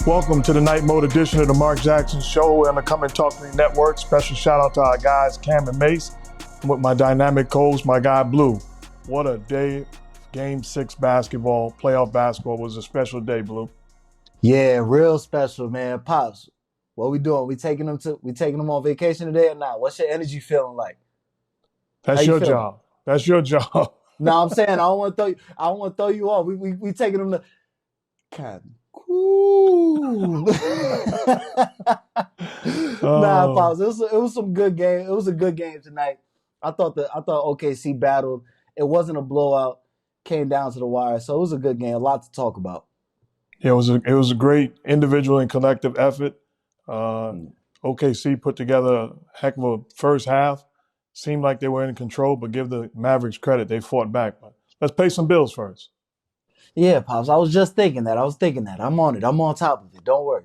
Welcome to the Night Mode edition of the Mark Jackson Show on the Come and Talk to Me Network. Special shout out to our guys, Cam and Mace, with my dynamic co-host, my guy, Blue. What a day. Game 6 basketball, playoff basketball was a special day, Blue. Yeah, real special, man. Pops, what we doing? We taking them on vacation today or not? What's your energy feeling like? That's your job. That's your job. No, I'm saying I don't want to throw you off. We taking them to Cancun. Nah, Pops. It was some good game. It was a good game tonight. I thought OKC battled. It wasn't a blowout. Came down to the wire, so it was a good game. A lot to talk about. Yeah, it was a great individual and collective effort. OKC put together a heck of a first half. Seemed like they were in control, but give the Mavericks credit. They fought back. But let's pay some bills first. Yeah, Pops. I was just thinking that. I'm on it. I'm on top of it. Don't worry.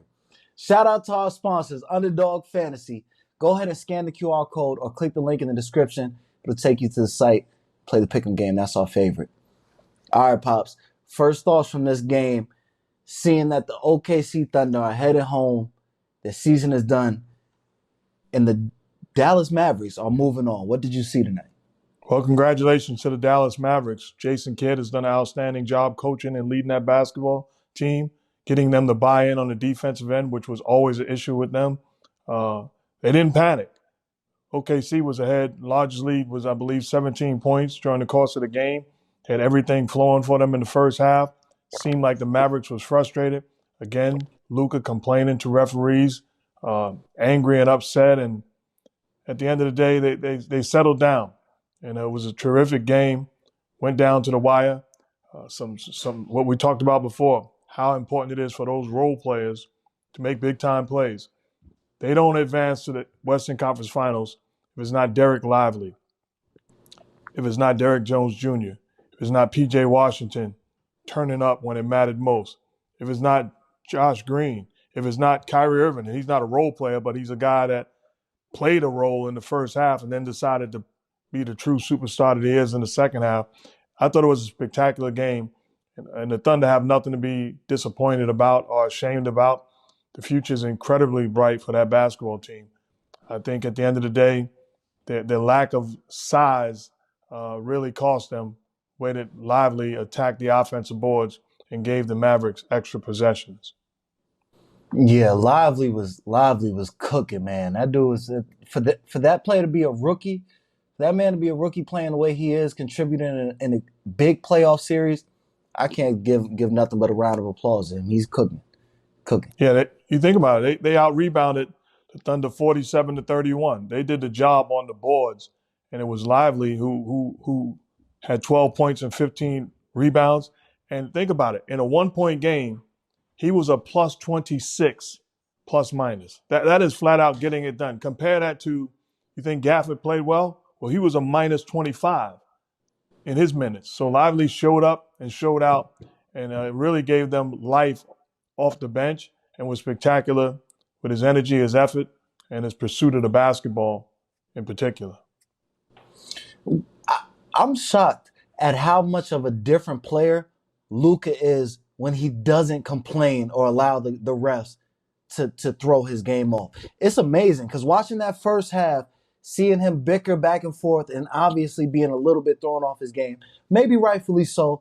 Shout out to our sponsors, Underdog Fantasy. Go ahead and scan the QR code or click the link in the description. It'll take you to the site. Play the pick'em game. That's our favorite. All right, Pops. First thoughts from this game. Seeing that the OKC Thunder are headed home. The season is done. And the Dallas Mavericks are moving on. What did you see tonight? Well, congratulations to the Dallas Mavericks. Jason Kidd has done an outstanding job coaching and leading that basketball team, getting them to buy in on the defensive end, which was always an issue with them. They didn't panic. OKC was ahead. Largest lead was, I believe, 17 points during the course of the game. Had everything flowing for them in the first half. Seemed like the Mavericks was frustrated. Again, LUKA complaining to referees, angry and upset. And at the end of the day, they settled down. And it was a terrific game. Went down to the wire. Some what we talked about before, how important it is for those role players to make big-time plays. They don't advance to the Western Conference Finals if it's not Derek Lively, if it's not Derek Jones Jr., if it's not P.J. Washington turning up when it mattered most, if it's not Josh Green, if it's not Kyrie Irving, and he's not a role player, but he's a guy that played a role in the first half and then decided to be the true superstar that he is in the second half. I thought it was a spectacular game, and the Thunder have nothing to be disappointed about or ashamed about. The future is incredibly bright for that basketball team. I think at the end of the day, their lack of size really cost them, way that Lively attacked the offensive boards and gave the Mavericks extra possessions. Yeah, Lively was cooking, man. That dude was for that player to be a rookie, for that man to be a rookie playing the way he is, contributing in a big playoff series. I can't give nothing but a round of applause to him. He's cooking. Yeah, you think about it. They out-rebounded the Thunder 47-31. They did the job on the boards, and it was Lively who had 12 points and 15 rebounds. And think about it. In a one-point game, he was a plus 26 plus minus. That is flat out getting it done. Compare that to, you think Gafford played well? Well, he was a minus 25 in his minutes. So Lively showed up and showed out, and it really gave them life off the bench and was spectacular with his energy, his effort, and his pursuit of the basketball in particular. I'm shocked at how much of a different player LUKA is when he doesn't complain or allow the refs to throw his game off. It's amazing because watching that first half, seeing him bicker back and forth and obviously being a little bit thrown off his game, maybe rightfully so,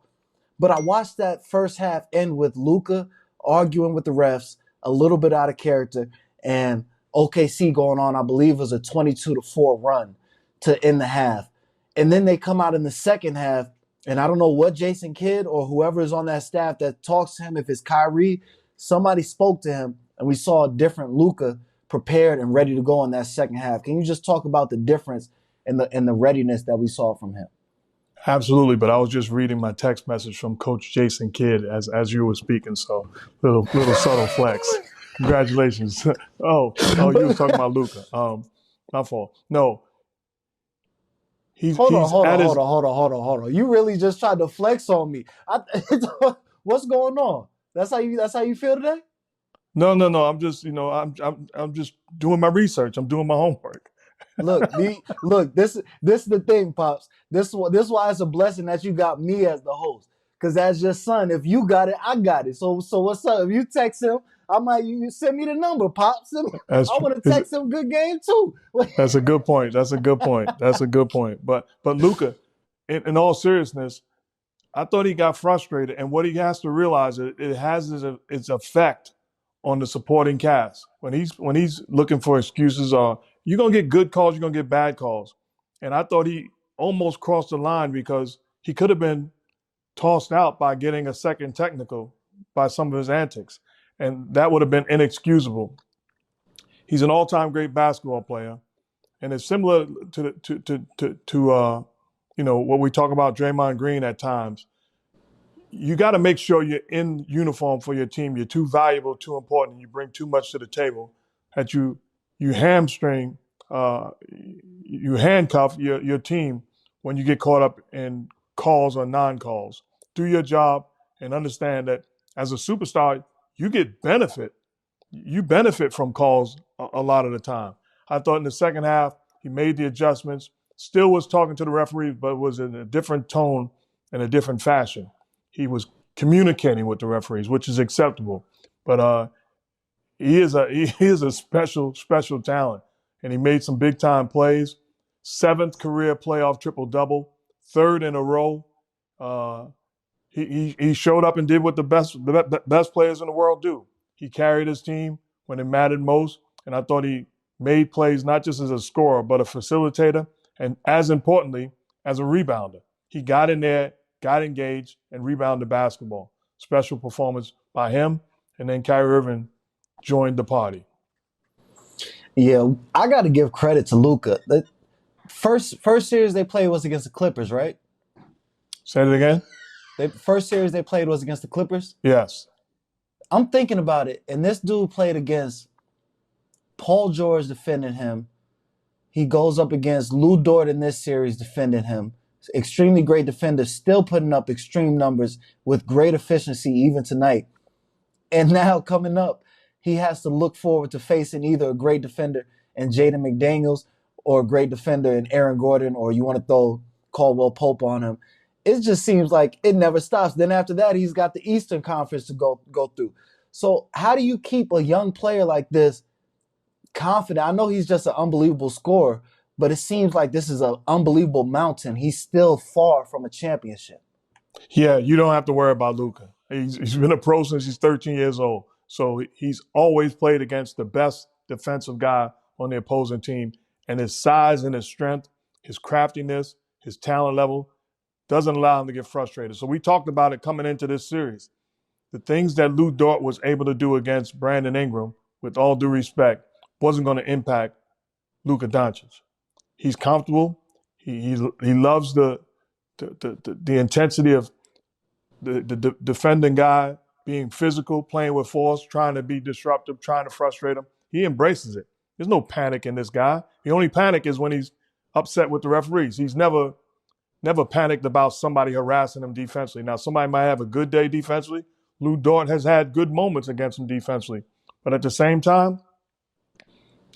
but I watched that first half end with LUKA arguing with the refs, a little bit out of character, and OKC going on, I believe it was a 22-4 run to end the half. And then they come out in the second half, and I don't know what Jason Kidd or whoever is on that staff that talks to him, if it's Kyrie, somebody spoke to him, and we saw a different LUKA prepared and ready to go in that second half. Can you just talk about the difference in the readiness that we saw from him? Absolutely, but I was just reading my text message from Coach Jason Kidd as you were speaking, so little subtle flex. Congratulations. Oh, you were talking about LUKA. My fault. No. Hold on. You really just tried to flex on me. What's going on? That's how you feel today? No. I'm just, I'm just doing my research. I'm doing my homework. Look, this is the thing, Pops. This is why it's a blessing that you got me as the host. Because as your son, if you got it, I got it. So what's up? If you text him, I might you send me the number, Pop. That's I want to text him good game too. that's a good point. That's a good point. That's a good point. But Luka, in all seriousness, I thought he got frustrated, and what he has to realize is it has its effect on the supporting cast. When he's looking for excuses, or you're gonna get good calls, you're gonna get bad calls, and I thought he almost crossed the line because he could have been tossed out by getting a second technical by some of his antics, and that would have been inexcusable. He's an all-time great basketball player, and it's similar to what we talk about Draymond Green at times. You got to make sure you're in uniform for your team. You're too valuable, too important. You bring too much to the table that you hamstring, you handcuff your team when you get caught up in calls or non-calls. Do your job and understand that as a superstar, you get benefit. You benefit from calls a lot of the time. I thought in the second half, he made the adjustments, still was talking to the referees, but was in a different tone and a different fashion. He was communicating with the referees, which is acceptable. But he is a special talent, and he made some big time plays. 7th career playoff triple double, 3rd in a row. He showed up and did what the best players in the world do. He carried his team when it mattered most, and I thought he made plays not just as a scorer, but a facilitator, and as importantly, as a rebounder. He got in there, got engaged, and rebounded basketball. Special performance by him, and then Kyrie Irving joined the party. Yeah, I got to give credit to Luka. The first series they played was against the Clippers, right? Say it again? The first series they played was against the Clippers? Yes. I'm thinking about it, and this dude played against Paul George defending him. He goes up against Lou Dort in this series defending him. Extremely great defender, still putting up extreme numbers with great efficiency even tonight. And now coming up, he has to look forward to facing either a great defender in Jaden McDaniels or a great defender in Aaron Gordon, or you want to throw Caldwell Pope on him. It just seems like it never stops. Then after that, he's got the Eastern Conference to go through. So how do you keep a young player like this confident? I know he's just an unbelievable scorer, but it seems like this is an unbelievable mountain. He's still far from a championship. Yeah, you don't have to worry about Luka. He's been a pro since he's 13 years old. So he's always played against the best defensive guy on the opposing team. And his size and his strength, his craftiness, his talent level doesn't allow him to get frustrated. So we talked about it coming into this series. The things that Lou Dort was able to do against Brandon Ingram, with all due respect, wasn't going to impact Luka Doncic. He's comfortable. He loves the intensity of the defending guy, being physical, playing with force, trying to be disruptive, trying to frustrate him. He embraces it. There's no panic in this guy. The only panic is when he's upset with the referees. He's never panicked about somebody harassing him defensively. Now, somebody might have a good day defensively. Lou Dort has had good moments against him defensively. But at the same time,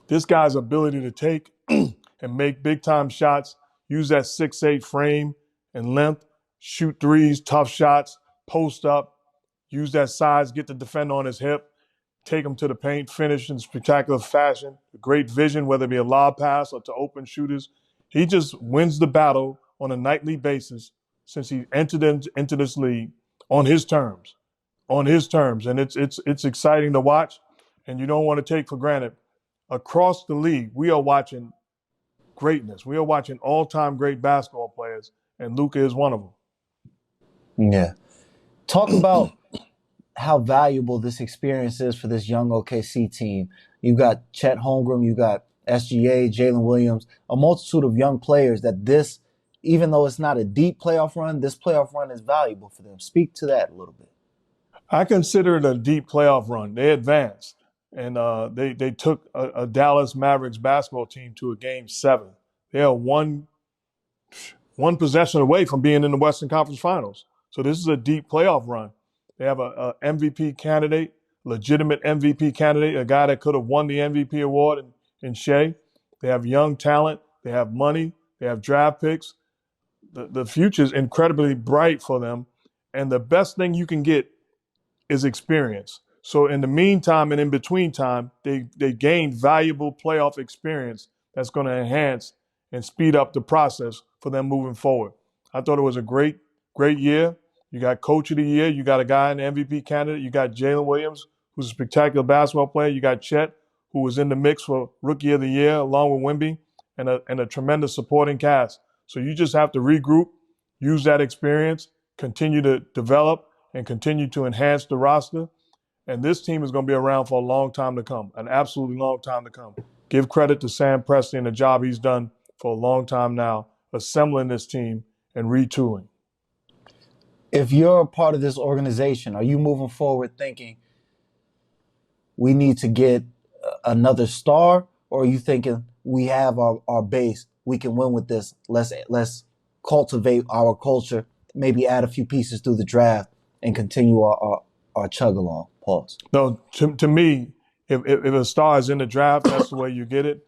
this guy's ability to take and make big-time shots, use that 6'8" frame and length, shoot threes, tough shots, post up, use that size, get the defender on his hip, take him to the paint, finish in spectacular fashion, great vision, whether it be a lob pass or to open shooters. He just wins the battle on a nightly basis since he entered into this league on his terms. And it's exciting to watch, and you don't want to take for granted. Across the league, we are watching greatness. We are watching all-time great basketball players, and Luka is one of them. Yeah. Talk about how valuable this experience is for this young OKC team. You've got Chet Holmgren, you've got SGA, Jalen Williams, a multitude of young players that this, even though it's not a deep playoff run, this playoff run is valuable for them. Speak to that a little bit. I consider it a deep playoff run. They advanced, and they took a Dallas Mavericks basketball team to a Game 7. They are one possession away from being in the Western Conference Finals. So this is a deep playoff run. They have a MVP candidate, legitimate MVP candidate, a guy that could have won the MVP award in Shea. They have young talent. They have money. They have draft picks. The future is incredibly bright for them. And the best thing you can get is experience. So in the meantime and in between time, they gained valuable playoff experience that's going to enhance and speed up the process for them moving forward. I thought it was a great year. You got Coach of the Year. You got a guy in the MVP candidate. You got Jalen Williams, who's a spectacular basketball player. You got Chet, who was in the mix for Rookie of the Year, along with Wemby, and a tremendous supporting cast. So you just have to regroup, use that experience, continue to develop, and continue to enhance the roster. And this team is going to be around for a long time to come, an absolutely long time to come. Give credit to Sam Presti and the job he's done for a long time now, assembling this team and retooling. If you're a part of this organization, are you moving forward thinking we need to get another star, or are you thinking we have our base, we can win with this, let's cultivate our culture, maybe add a few pieces through the draft and continue our chug along? Pause. No, to me, if a star is in the draft, that's the way you get it.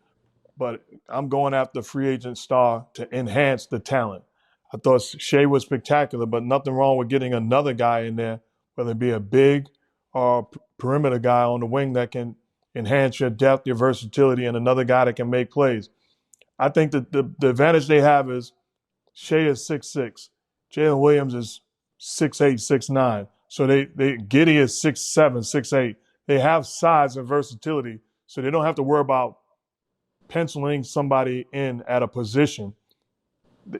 But I'm going after free agent star to enhance the talent. I thought Shea was spectacular, but nothing wrong with getting another guy in there, whether it be a big or perimeter guy on the wing that can enhance your depth, your versatility, and another guy that can make plays. I think that the advantage they have is Shea is 6'6", Jalen Williams is 6'8", 6'9". So Giddey is 6'7", 6'8". They have size and versatility, so they don't have to worry about penciling somebody in at a position.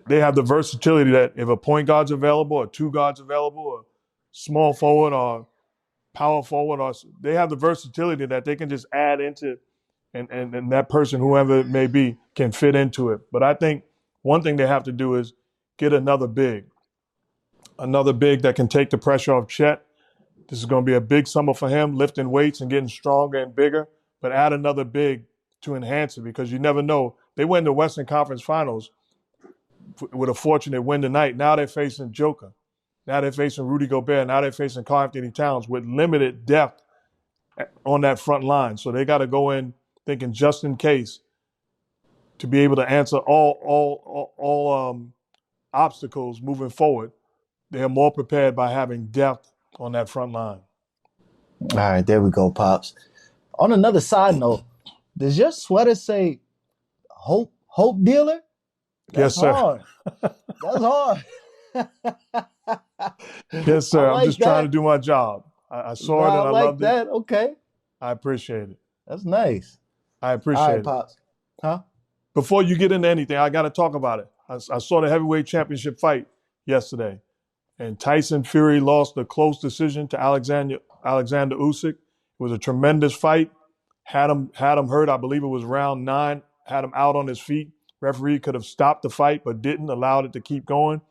They have the versatility that if a point guard's available, or two guards available, or small forward or power forward, or they have the versatility that they can just add into, and that person, whoever it may be, can fit into it. But I think one thing they have to do is get another big that can take the pressure off Chet. This is going to be a big summer for him, lifting weights and getting stronger and bigger, but add another big to enhance it, because you never know. They went to the Western Conference Finals with a fortunate win tonight. Now they're facing Joker. Now they're facing Rudy Gobert. Now they're facing Karl Anthony Towns with limited depth on that front line. So they got to go in thinking just in case to be able to answer all obstacles moving forward. They're more prepared by having depth on that front line. All right, there we go, Pops. On another side note, does your sweater say hope dealer? That's yes, sir. Hard. That's hard. Yes, sir. I'm just trying to do my job. I saw it and I loved that. it. Okay. I appreciate it. That's nice. I appreciate All right, it. Pops. Huh? Before you get into anything, I got to talk about it. I saw the heavyweight championship fight yesterday, and Tyson Fury lost a close decision to Alexander Usyk. It was a tremendous fight. Had him hurt. I believe it was round 9. Had him out on his feet. Referee could have stopped the fight, but didn't, allowed it to keep going.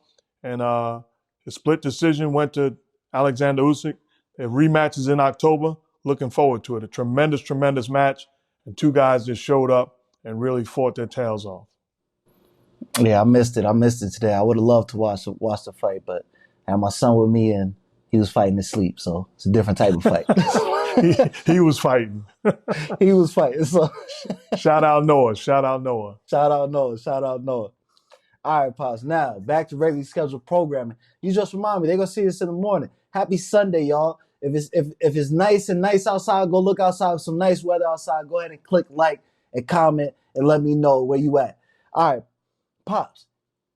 And the split decision went to Alexander Usyk. The rematch is in October. Looking forward to it. A tremendous, tremendous match. And two guys just showed up and really fought their tails off. Yeah, I missed it. I missed it today. I would have loved to watch the fight, but I had my son with me and he was fighting his sleep, so it's a different type of fight. he was fighting. He was fighting. So Shout out Noah. Shout out Noah. Shout out Noah. Shout out Noah. All right, Pops. Now, back to regularly scheduled programming. You just remind me, they're going to see us in the morning. Happy Sunday, y'all. If it's nice and nice outside, go look outside with some nice weather outside. Go ahead and click like and comment and let me know where you at. All right, Pops.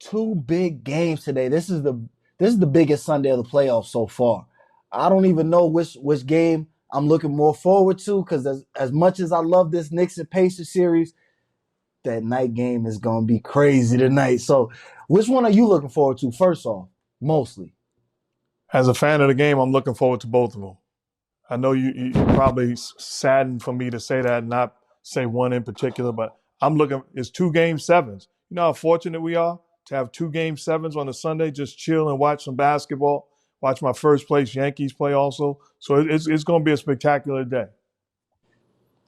2 big games today. This is the biggest Sunday of the playoffs so far. I don't even know which game I'm looking more forward to, because as much as I love this Knicks and Pacers series, that night game is going to be crazy tonight. So which one are you looking forward to first off, mostly? As a fan of the game, I'm looking forward to both of them. I know you're probably saddened for me to say that and not say one in particular, but it's 2 Game 7s. You know how fortunate we are to have 2 Game 7s on a Sunday, just chill and watch some basketball, watch my first place Yankees play also. So it's going to be a spectacular day.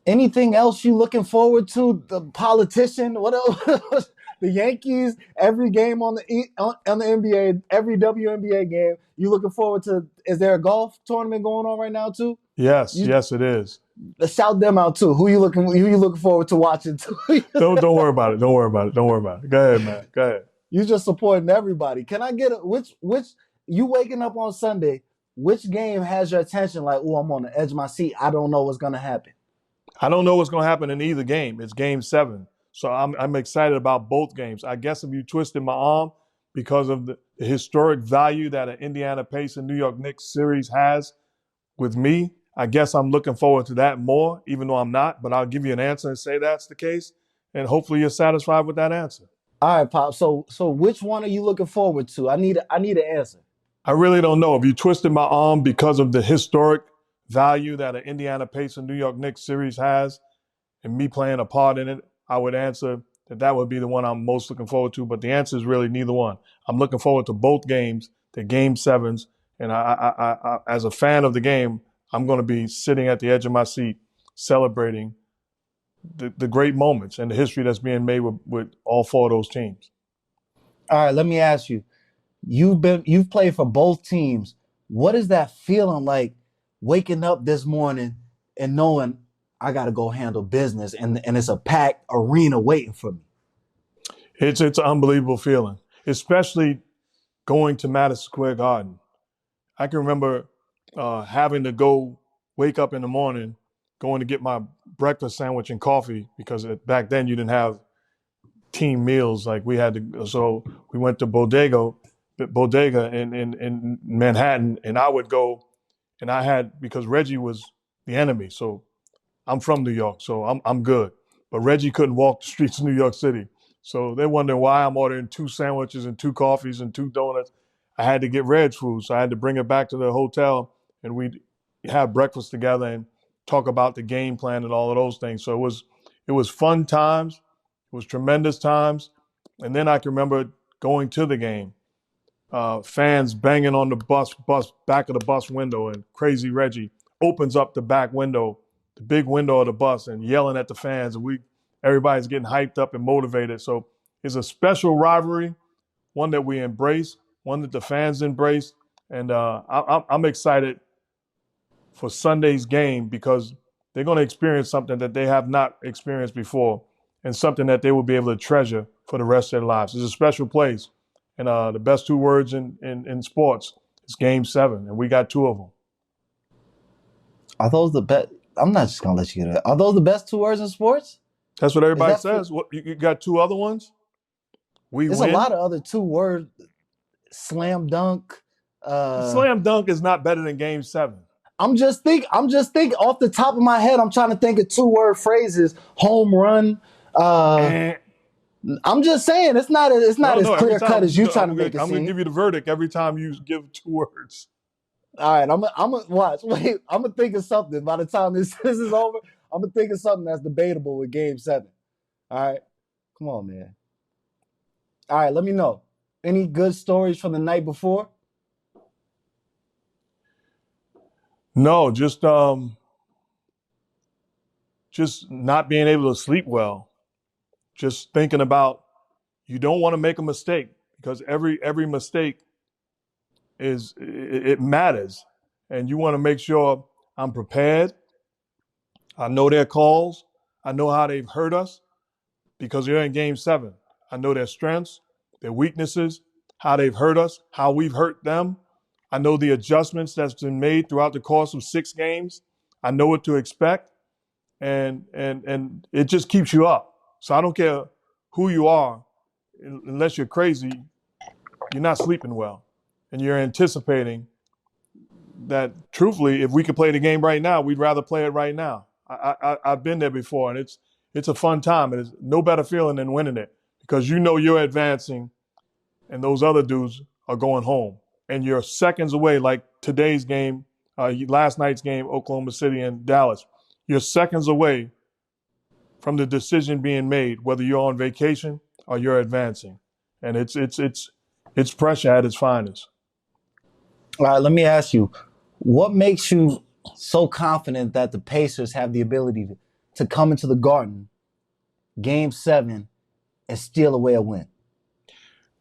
Anything else you looking forward to? The politician? What else? The Yankees, every game on the NBA, every WNBA game. You looking forward to? Is there a golf tournament going on right now too? Yes, yes, it is. Let's shout them out too. Who you looking forward to watching too? Don't worry about it. Don't worry about it. Don't worry about it. Go ahead, man. Go ahead. You just supporting everybody. Can I get which you waking up on Sunday which game has your attention? Like, oh, I'm on the edge of my seat. I don't know what's gonna happen. I don't know what's going to happen in either game. It's game 7. So I'm excited about both games. I guess if you twisted my arm because of the historic value that an Indiana Pacers and New York Knicks series has with me, I guess I'm looking forward to that more, even though I'm not. But I'll give you an answer and say that's the case. And hopefully you're satisfied with that answer. All right, Pop. So which one are you looking forward to? I need an answer. I really don't know. If you twisted my arm because of the historic value that an Indiana Pacers and New York Knicks series has, and me playing a part in it, I would answer that that would be the one I'm most looking forward to. But the answer is really neither one. I'm looking forward to both games, the game 7s. And as a fan of the game, I'm going to be sitting at the edge of my seat celebrating the great moments and the history that's being made with all 4 of those teams. All right, let me ask you. You've played for both teams. What is that feeling like waking up this morning and knowing I got to go handle business and it's a packed arena waiting for me? It's an unbelievable feeling, especially going to Madison Square Garden. I can remember having to go wake up in the morning, going to get my breakfast sandwich and coffee because back then you didn't have team meals like we had to. So we went to Bodega in Manhattan, and I would go, and I had, because Reggie was the enemy. So I'm from New York, so I'm good. But Reggie couldn't walk the streets of New York City. So they're wondering why I'm ordering 2 sandwiches and 2 coffees and 2 donuts. I had to get Reg food, so I had to bring it back to the hotel, and we'd have breakfast together and talk about the game plan and all of those things. So it was fun times. It was tremendous times. And then I can remember going to the game, fans banging on the bus back of the bus window, and Crazy Reggie opens up the back window, the big window of the bus, and yelling at the fans, and everybody's getting hyped up and motivated. So it's a special rivalry, one that we embrace, one that the fans embrace, and I'm excited for Sunday's game because they're going to experience something that they have not experienced before, and something that they will be able to treasure for the rest of their lives. It's a special place, and the best 2 words in sports is Game 7, and we got 2 of them. Are those the best? I'm not just gonna let you get it. Are those the best 2 words in sports? That's what everybody says. What, you got 2 other ones? There's a lot of other 2 words. Slam dunk. Slam dunk is not better than Game 7. I'm just thinking off the top of my head. I'm trying to think of 2-word phrases. Home run. I'm just saying it's not as clear cut as you trying to make it seem. I'm gonna give you the verdict every time you give 2 words. All right, I'm gonna watch. Wait, I'm gonna think of something. By the time this is over, I'm gonna think of something that's debatable with Game 7. All right, come on, man. All right, let me know. Any good stories from the night before? No, just not being able to sleep well. Just thinking about, you don't want to make a mistake, because every mistake it matters, and you want to make sure I'm prepared. I know their calls. I know how they've hurt us because they're in Game 7. I know their strengths, their weaknesses, how they've hurt us, how we've hurt them. I know the adjustments that's been made throughout the course of 6 games. I know what to expect, and it just keeps you up. So I don't care who you are, unless you're crazy, you're not sleeping well, and you're anticipating that. Truthfully, if we could play the game right now, we'd rather play it right now. I've been there before, and it's a fun time, and it's no better feeling than winning it, because you know you're advancing, and those other dudes are going home, and you're seconds away. Like today's game, last night's game, Oklahoma City and Dallas. You're seconds away from the decision being made, whether you're on vacation or you're advancing, and it's pressure at its finest. All right, let me ask you, what makes you so confident that the Pacers have the ability to come into the Garden, Game 7, and steal away a win?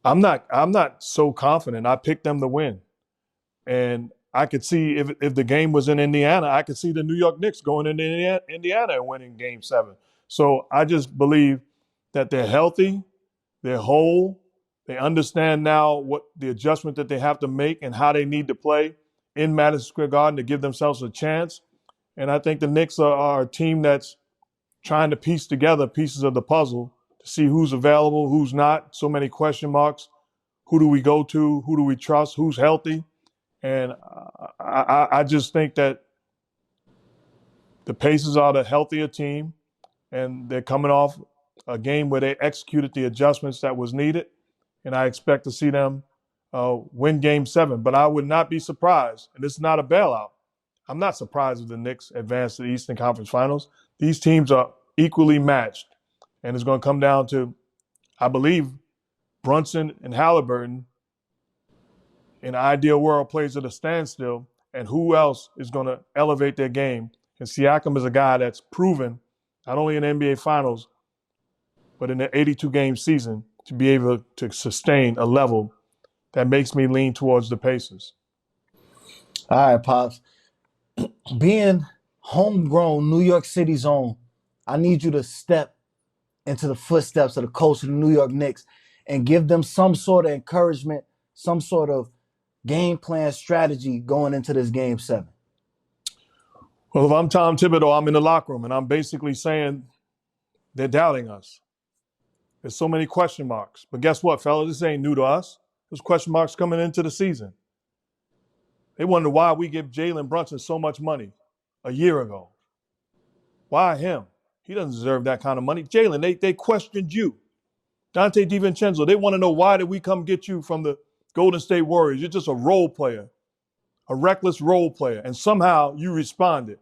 I'm not so confident. I picked them to win, and I could see if the game was in Indiana, I could see the New York Knicks going into Indiana and winning Game 7. So I just believe that they're healthy, they're whole, they understand now what the adjustment that they have to make and how they need to play, in Madison Square Garden to give themselves a chance. And I think the Knicks are a team that's trying to piece together pieces of the puzzle to see who's available, who's not. So many question marks. Who do we go to? Who do we trust? Who's healthy? And I just think that the Pacers are the healthier team, and they're coming off a game where they executed the adjustments that was needed. And I expect to see them win Game 7. But I would not be surprised, and this is not a bailout. I'm not surprised if the Knicks advance to the Eastern Conference Finals. These teams are equally matched, and it's going to come down to, I believe, Brunson and Halliburton, in an ideal world, plays at a standstill, and who else is going to elevate their game. And Siakam is a guy that's proven, not only in the NBA Finals, but in the 82-game season, to be able to sustain a level that makes me lean towards the Pacers. All right, Pops. Being homegrown, New York City's own, I need you to step into the footsteps of the coach of the New York Knicks and give them some sort of encouragement, some sort of game plan strategy going into this Game 7. Well, if I'm Tom Thibodeau, I'm in the locker room, and I'm basically saying they're doubting us. There's so many question marks. But guess what, fellas? This ain't new to us. There's question marks coming into the season. They wonder why we give Jalen Brunson so much money a year ago. Why him? He doesn't deserve that kind of money. Jalen, they questioned you. Dante DiVincenzo, they want to know, why did we come get you from the Golden State Warriors? You're just a role player, a reckless role player, and somehow you responded.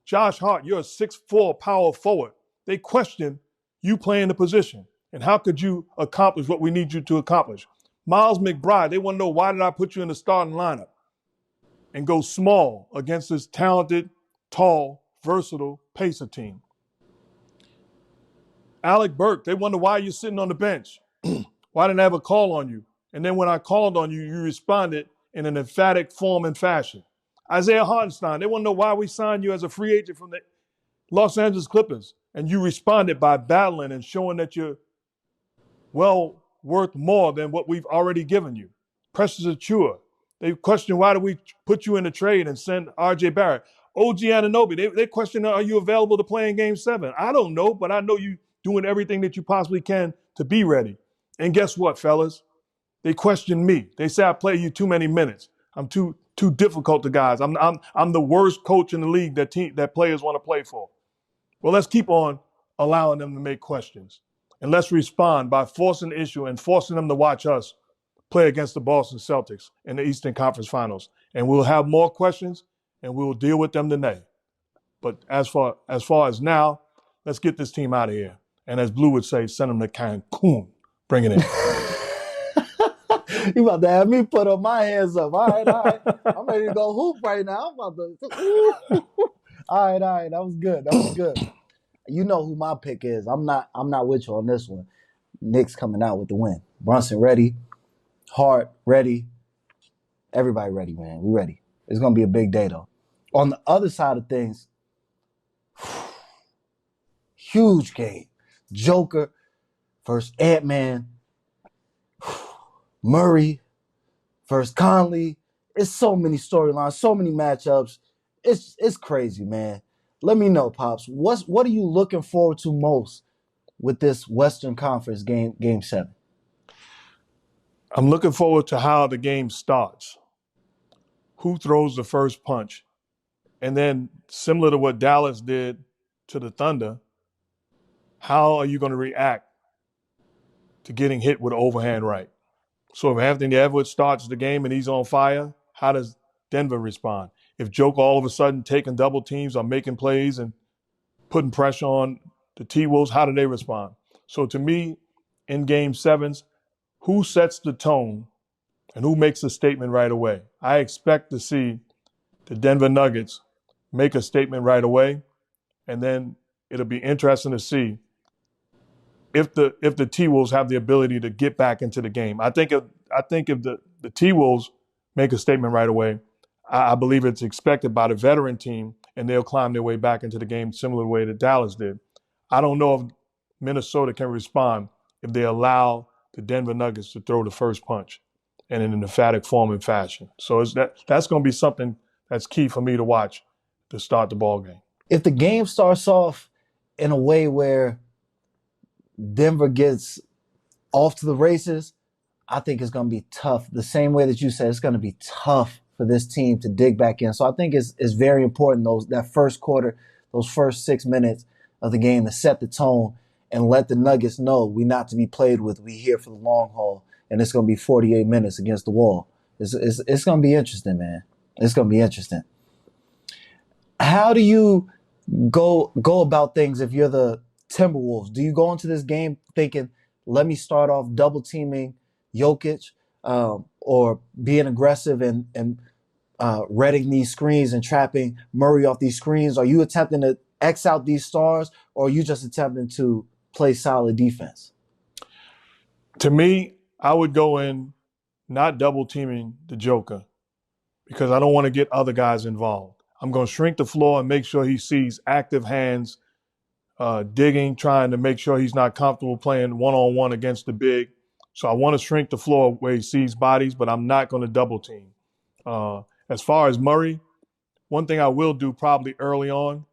Josh Hart, you're a 6'4" power forward. They question you playing the position, and how could you accomplish what we need you to accomplish? Miles McBride, they want to know, why did I put you in the starting lineup and go small against this talented, tall, versatile Pacer team? Alec Burke, they wonder why you're sitting on the bench. Why didn't I have a call on you? And then when I called on you, you responded in an emphatic form and fashion. Isaiah Hartenstein, they want to know why we signed you as a free agent from the Los Angeles Clippers, and you responded by battling and showing that you're well worth more than what we've already given you. Precious Achua, they question, why do we put you in a trade and send R.J. Barrett? OG Anunoby, they question, are you available to play in Game 7? I don't know, but I know you doing everything that you possibly can to be ready. And guess what, fellas? They question me. They say I play you too many minutes. I'm too difficult to guys. I'm the worst coach in the league that players want to play for. Well, let's keep on allowing them to make questions. And let's respond by forcing the issue and forcing them to watch us play against the Boston Celtics in the Eastern Conference Finals. And we'll have more questions, and we'll deal with them today. But as far as now, let's get this team out of here. And as Blue would say, send them to Cancun. Bring it in. You about to have me put up my hands up. All right. I'm ready to go hoop right now. I'm about to. All right. That was good. You know who my pick is. I'm not with you on this one. Knicks coming out with the win. Brunson ready. Hart ready. Everybody ready, man. We ready. It's gonna be a big day though. On the other side of things, huge game. Joker versus Ant-Man. Murray versus Conley. It's so many storylines, so many matchups. It's crazy, man. Let me know, Pops. What are you looking forward to most with this Western Conference game 7? I'm looking forward to how the game starts. Who throws the first punch? And then, similar to what Dallas did to the Thunder, how are you going to react to getting hit with an overhand right? So if Anthony Edwards starts the game and he's on fire, how does Denver respond? If Joker all of a sudden taking double teams or making plays and putting pressure on the T-Wolves, how do they respond? So to me, in Game 7s, who sets the tone and who makes a statement right away? I expect to see the Denver Nuggets make a statement right away, and then it'll be interesting to see if the T-Wolves have the ability to get back into the game. I think if the T-Wolves make a statement right away, I believe it's expected by the veteran team, and they'll climb their way back into the game similar to the way that Dallas did. I don't know if Minnesota can respond if they allow the Denver Nuggets to throw the first punch. and in an emphatic form and fashion. So that's going to be something that's key for me to watch to start the ball game. If the game starts off in a way where Denver gets off to the races, I think it's going to be tough. The same way that you said, it's going to be tough for this team to dig back in. So I think it's very important that first quarter, those first 6 minutes of the game to set the tone and let the Nuggets know we not to be played with. We here for the long haul, and it's going to be 48 minutes against the wall. It's going to be interesting, man. It's going to be interesting. How do you go about things if you're the Timberwolves? Do you go into this game thinking, let me start off double teaming Jokic, or being aggressive and reading these screens and trapping Murray off these screens? Are you attempting to X out these stars, or are you just attempting to play solid defense? To me, I would go in not double teaming the Joker because I don't want to get other guys involved. I'm going to shrink the floor and make sure he sees active hands digging, trying to make sure he's not comfortable playing one-on-one against the big. So I want to shrink the floor where he sees bodies, but I'm not going to double team. As far as Murray, one thing I will do probably early on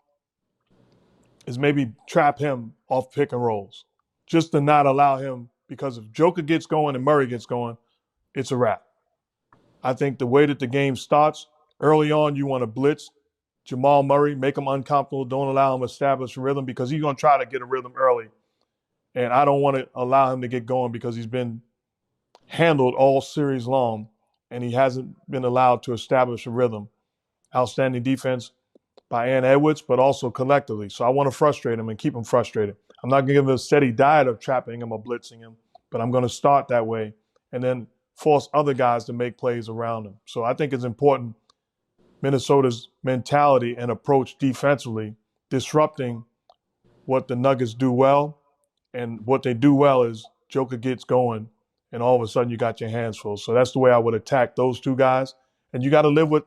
is maybe trap him off pick and rolls, just to not allow him, because if Joker gets going and Murray gets going, it's a wrap. I think the way that the game starts, early on you want to blitz Jamal Murray, make him uncomfortable, don't allow him to establish a rhythm because he's going to try to get a rhythm early. And I don't want to allow him to get going because he's been handled all series long and he hasn't been allowed to establish a rhythm. Outstanding defense by Ant Edwards, but also collectively. So I want to frustrate him and keep him frustrated. I'm not going to give him a steady diet of trapping him or blitzing him, but I'm going to start that way and then force other guys to make plays around him. So I think it's important, Minnesota's mentality and approach defensively, disrupting what the Nuggets do well. And what they do well is Joker gets going, and all of a sudden you got your hands full. So that's the way I would attack those two guys. And you got to live with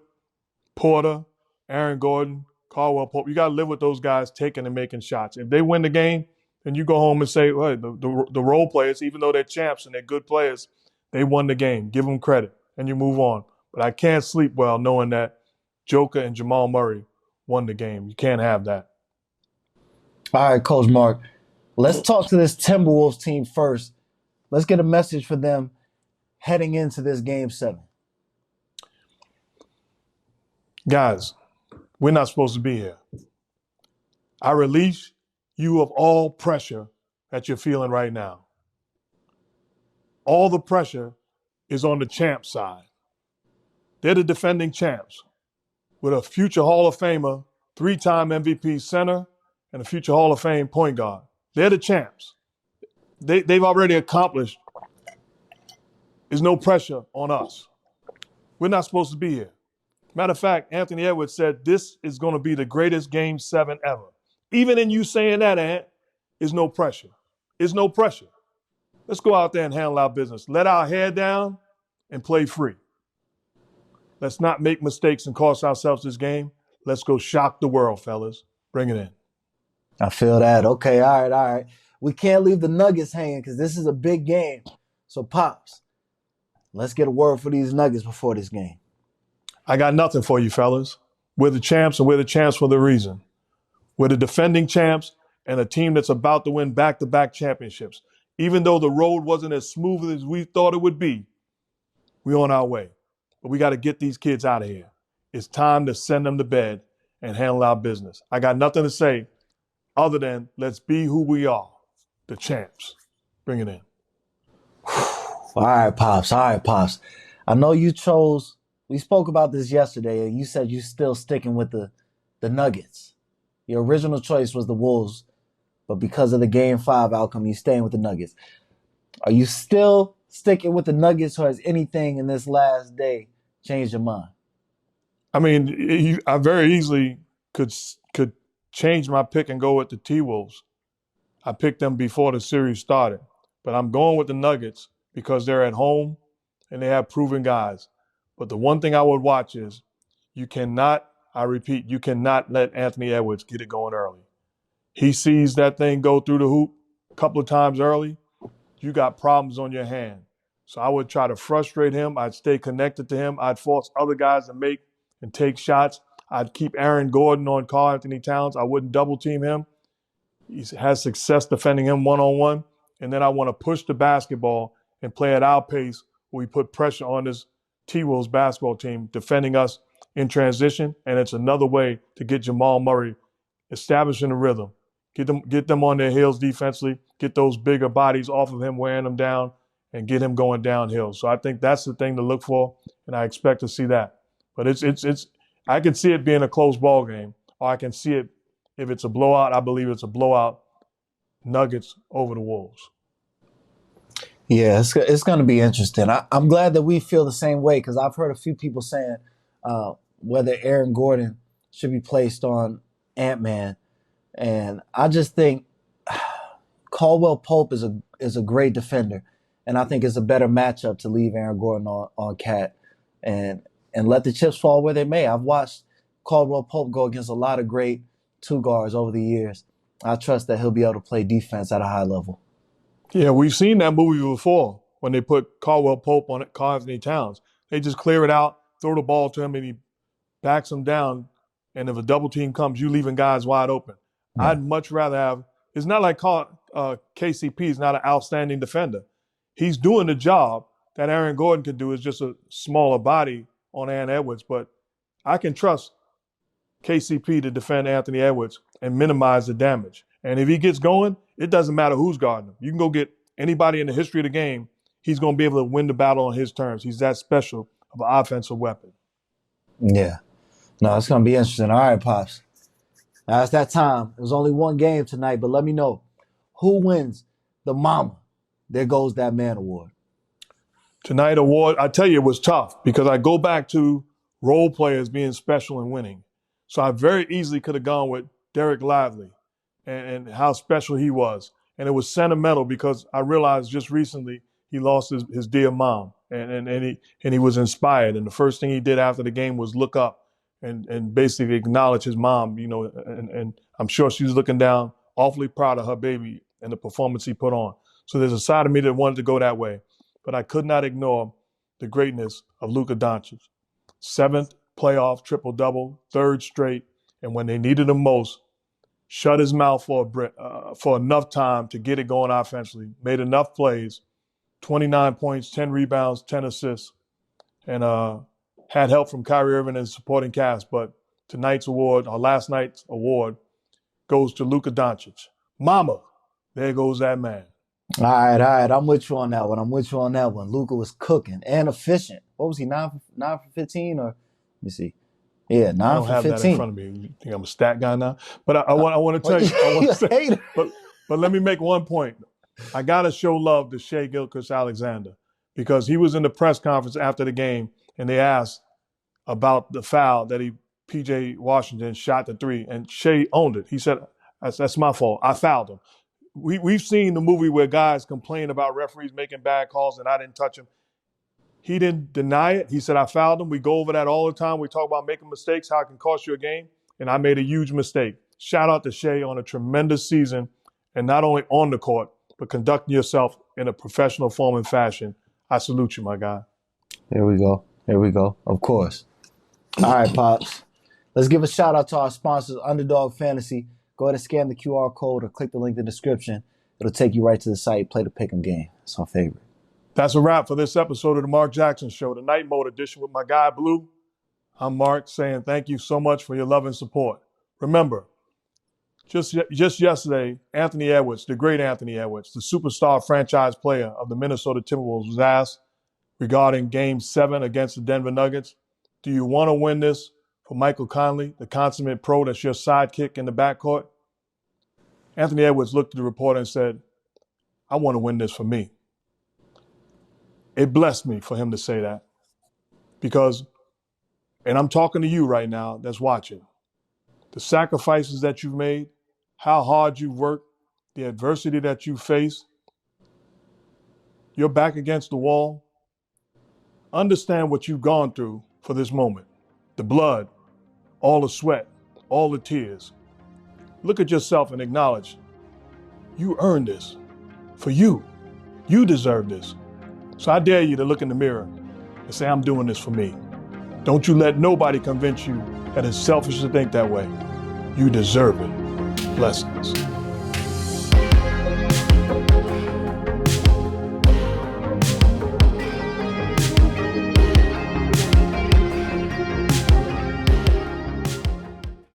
Porter, Aaron Gordon, Caldwell Pope. You got to live with those guys taking and making shots. If they win the game, then you go home and say, well, the role players, even though they're champs and they're good players, they won the game. Give them credit, and you move on. But I can't sleep well knowing that Joker and Jamal Murray won the game. You can't have that. All right, Coach Mark. Let's talk to this Timberwolves team first. Let's get a message for them heading into this Game 7. Guys, we're not supposed to be here. I release you of all pressure that you're feeling right now. All the pressure is on the champ side. They're the defending champs with a future Hall of Famer, 3-time MVP center, and a future Hall of Fame point guard. They're the champs. They've already accomplished. There's no pressure on us. We're not supposed to be here. Matter of fact, Anthony Edwards said this is going to be the greatest Game 7 ever. Even in you saying that, Ant, is no pressure. It's no pressure. Let's go out there and handle our business. Let our hair down and play free. Let's not make mistakes and cost ourselves this game. Let's go shock the world, fellas. Bring it in. I feel that. Okay, all right. We can't leave the Nuggets hanging because this is a big game. So, Pops, let's get a word for these Nuggets before this game. I got nothing for you, fellas. We're the champs, and we're the champs for the reason. We're the defending champs and a team that's about to win back-to-back championships. Even though the road wasn't as smooth as we thought it would be, we're on our way. But we got to get these kids out of here. It's time to send them to bed and handle our business. I got nothing to say other than let's be who we are, the champs. Bring it in. All right, Pops. I know you chose, we spoke about this yesterday, and you said you're still sticking with the Nuggets. Your original choice was the Wolves, but because of the Game 5 outcome, you're staying with the Nuggets. Are you still sticking with the Nuggets, or has anything in this last day changed your mind? I mean, I very easily could change my pick and go with the T-Wolves. I picked them before the series started, but I'm going with the Nuggets because they're at home and they have proven guys. But the one thing I would watch is you cannot let Anthony Edwards get it going early. He sees that thing go through the hoop a couple of times early, you got problems on your hand. So I would try to frustrate him. I'd stay connected to him. I'd force other guys to make and take shots. I'd keep Aaron Gordon on Karl Anthony Towns. I wouldn't double team him. He has success defending him one-on-one. And then I want to push the basketball and play at our pace where we put pressure on this T-Wolves basketball team defending us in transition. And it's another way to get Jamal Murray establishing a rhythm. Get them on their heels defensively, get those bigger bodies off of him, wearing them down, and get him going downhill. So I think that's the thing to look for, and I expect to see that. But it's I can see it being a close ball game, or I can see it, if it's a blowout, I believe it's a blowout, Nuggets over the Wolves. Yeah, it's going to be interesting. I'm glad that we feel the same way, because I've heard a few people saying whether Aaron Gordon should be placed on Ant-Man. And I just think Caldwell Pope is a great defender. And I think it's a better matchup to leave Aaron Gordon on Cat and let the chips fall where they may. I've watched Caldwell Pope go against a lot of great two guards over the years. I trust that he'll be able to play defense at a high level. Yeah, we've seen that movie before when they put Caldwell Pope on Karl Anthony Towns. They just clear it out, throw the ball to him, and he backs him down. And if a double team comes, you leaving guys wide open. Yeah. I'd much rather have – it's not like KCP is not an outstanding defender. He's doing the job that Aaron Gordon could do. Is just a smaller body on Aaron Edwards. But I can trust KCP to defend Anthony Edwards and minimize the damage. And if he gets going, it doesn't matter who's guarding him. You can go get anybody in the history of the game. He's going to be able to win the battle on his terms. He's that special of an offensive weapon. Yeah. No, it's going to be interesting. All right, Pops. Now it's that time. There's only one game tonight, but let me know who wins the Mama There Goes That Man award. Tonight award, I tell you, it was tough because I go back to role players being special and winning. So I very easily could have gone with Derek Lively and how special he was. And it was sentimental because I realized just recently he lost his dear mom and he was inspired. And the first thing he did after the game was look up and basically acknowledge his mom, and I'm sure she was looking down, awfully proud of her baby and the performance he put on. So there's a side of me that wanted to go that way, but I could not ignore the greatness of Luka Doncic. 7th playoff triple-double, 3rd straight, and when they needed him most, shut his mouth for enough time to get it going offensively, made enough plays, 29 points, 10 rebounds, 10 assists, and had help from Kyrie Irving and supporting cast. But last night's award, goes to Luka Doncic. Mama, there goes that man. All right. I'm with you on that one. Luka was cooking and efficient. What was he, 9 for 15? Or let me see. Yeah, 9 for 15. I don't have that in front of me. You think I'm a stat guy now? But I want to tell you. But let me make one point. I got to show love to Shai Gilgeous-Alexander because he was in the press conference after the game and they asked about the foul that P.J. Washington shot the three, and Shai owned it. He said, that's my fault. I fouled him. We've seen the movie where guys complain about referees making bad calls and I didn't touch him. He didn't deny it. He said, I fouled him. We go over that all the time. We talk about making mistakes, how it can cost you a game, and I made a huge mistake. Shout out to Shai on a tremendous season, and not only on the court, but conducting yourself in a professional form and fashion. I salute you, my guy. Here we go. Of course. All right, Pops. Let's give a shout out to our sponsors, Underdog Fantasy. Go ahead and scan the QR code or click the link in the description. It'll take you right to the site. Play the pick'em game. It's our favorite. That's a wrap for this episode of the Mark Jackson Show, the night mode edition with my guy, Blue. I'm Mark saying thank you so much for your love and support. Remember, just yesterday, Anthony Edwards, the great Anthony Edwards, the superstar franchise player of the Minnesota Timberwolves, was asked regarding Game 7 against the Denver Nuggets, do you want to win this for Michael Conley, the consummate pro that's your sidekick in the backcourt? Anthony Edwards looked at the reporter and said, I want to win this for me. It blessed me for him to say that because, and I'm talking to you right now that's watching, the sacrifices that you've made, how hard you've worked, the adversity that you face, you're back against the wall. Understand what you've gone through for this moment. The blood, all the sweat, all the tears. Look at yourself and acknowledge you earned this for you. You deserve this. So I dare you to look in the mirror and say, I'm doing this for me. Don't you let nobody convince you that it's selfish to think that way. You deserve it. Blessings.